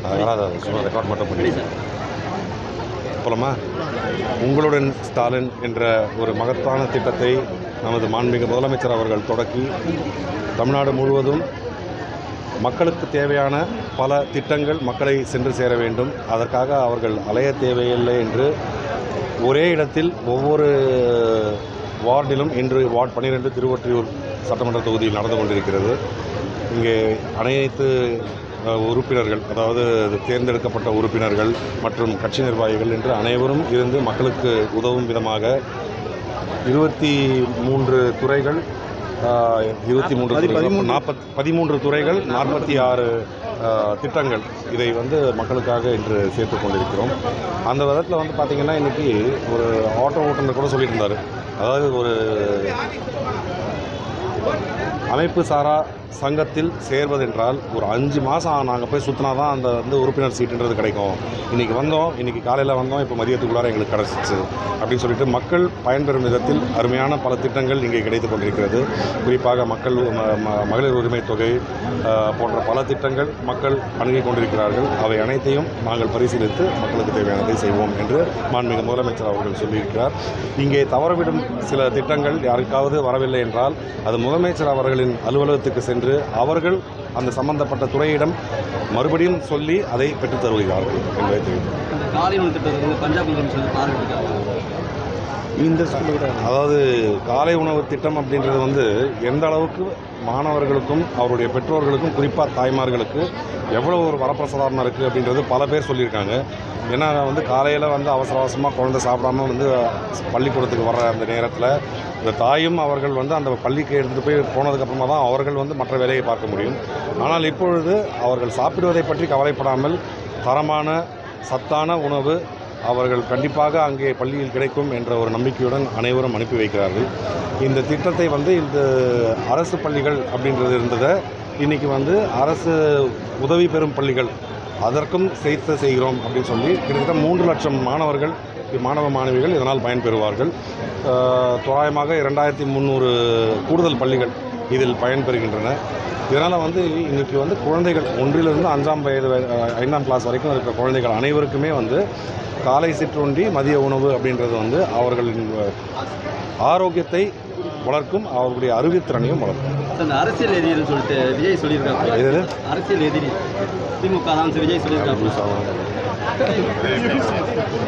அதனால் அதை சும்மா ரெக்கார்ட் மட்டும் பண்ணி போலாமா? உங்களுடன் ஸ்டாலின் என்ற ஒரு மகத்தான திட்டத்தை நமது மாண்புமிகு முதலமைச்சர் அவர்கள் தொடக்கி தமிழ்நாடு முழுவதும் மக்களுக்கு தேவையான பல திட்டங்கள் மக்களை சென்று சேர வேண்டும். அதற்காக அவர்கள் அலைய தேவையில்லை என்று ஒரே இடத்தில் ஒவ்வொரு வார்டிலும் இன்று வார்டு 12 திருவொற்றியூர் சட்டமன்ற தொகுதியில் நடந்து கொண்டிருக்கிறது. இங்கே அனைத்து உறுப்பினர்கள், அதாவது தேர்ந்தெடுக்கப்பட்ட உறுப்பினர்கள் மற்றும் கட்சி நிர்வாகிகள் என்று அனைவரும் இருந்து மக்களுக்கு உதவும் விதமாக 23 துறைகள் 13 துறைகள் 46 திட்டங்கள் இதை மக்களுக்காக இன்று சேர்த்து கொண்டிருக்கிறோம். அந்த விதத்தில் பார்த்திங்கன்னா இன்றைக்கி ஒரு ஆட்டோ ஓட்டுநர் கூட சொல்லியிருந்தார், அதாவது ஒரு அமைப்பு சாரா சங்கத்தில் சேர்வதென்றால் ஒரு 5 மாதம் நாங்கள் போய் சுற்றினா தான் அந்த உறுப்பினர் சீட்டுன்றது கிடைக்கும். இன்றைக்கி வந்தோம், இன்றைக்கி காலையில் வந்தோம், இப்போ மதியத்துக்குள்ளார எங்களுக்கு கிடச்சிச்சு அப்படின்னு சொல்லிட்டு மக்கள் பயன்பெறும் விதத்தில் அருமையான பல திட்டங்கள் இங்கே கிடைத்து கொண்டிருக்கிறது. குறிப்பாக மகளிர் உரிமை தொகை போன்ற பல திட்டங்கள் மக்கள் அணுகிக் கொண்டிருக்கிறார்கள். அவை அனைத்தையும் நாங்கள் பரிசீலித்து மக்களுக்கு தேவையானதை செய்வோம் என்று மாண்புமிகு முதலமைச்சர் அவர்கள் சொல்லியிருக்கிறார். இங்கே தவறவிடும் சில திட்டங்கள் யாருக்காவது வரவில்லை என்றால் அது முதலமைச்சர் அவர்களின் அலுவலகத்துக்கு சென்று அவர்கள் அந்த சம்பந்தப்பட்ட துறையிடம் மறுபடியும் சொல்லி அதை பெற்றுத் தருகிறார்கள் என்பதை தெரிவித்தார். அதாவது காலை உணவு திட்டம் அப்படின்றது எந்த அளவுக்கு மாணவர்களுக்கும் அவருடைய பெற்றோர்களுக்கும் குறிப்பாக தாய்மார்களுக்கு எவ்வளோ ஒரு வரப்பிரசாதமாக இருக்குது அப்படின்றது பல பேர் சொல்லியிருக்காங்க. ஏன்னா காலையில் அவசர அவசரமாக குழந்தை சாப்பிடாம பள்ளிக்கூடத்துக்கு வர்ற அந்த நேரத்தில் இந்த தாயும் அவர்கள் அந்த பள்ளிக்கு எடுத்துகிட்டு போய் போனதுக்கப்புறமா தான் அவர்கள் மற்ற வேலையை பார்க்க முடியும். ஆனால் இப்பொழுது அவர்கள் சாப்பிடுவதை பற்றி கவலைப்படாமல் தரமான சத்தான உணவு அவர்கள் கண்டிப்பாக அங்கே பள்ளியில் கிடைக்கும் என்ற ஒரு நம்பிக்கையுடன் அனைவரும் அனுப்பி வைக்கிறார்கள். இந்த திட்டத்தை இந்த அரசு பள்ளிகள் அப்படின்றது இருந்ததை இன்றைக்கி அரசு உதவி பெறும் பள்ளிகள் அதற்கும் சேர்த்து செய்கிறோம் அப்படின்னு சொல்லி கிட்டத்தட்ட 3 லட்சம் மாணவ மாணவிகள் இதனால் பயன்பெறுவார்கள். தோராயமாக 2300 கூடுதல் பள்ளிகள் இதில் பயன்பெறுகின்றன. இதனால் இன்றைக்கி குழந்தைகள் 1லிருந்து 5ஆம் கிளாஸ் வரைக்கும் இருக்கிற குழந்தைகள் அனைவருக்குமே காலை சிற்றுண்டி மதிய உணவு அப்படின்றது அவர்களின் ஆரோக்கியத்தை வளர்க்கும், அவர்களுடைய அறிவுத்திறனையும் வளர்க்கும். அரசியல் எதிரின்னு சொல்லிட்டு விஜய் சொல்லியிருக்காங்க. அரசியல் எதிரி திமுக தான் விஜய் சொல்லியிருக்காங்க.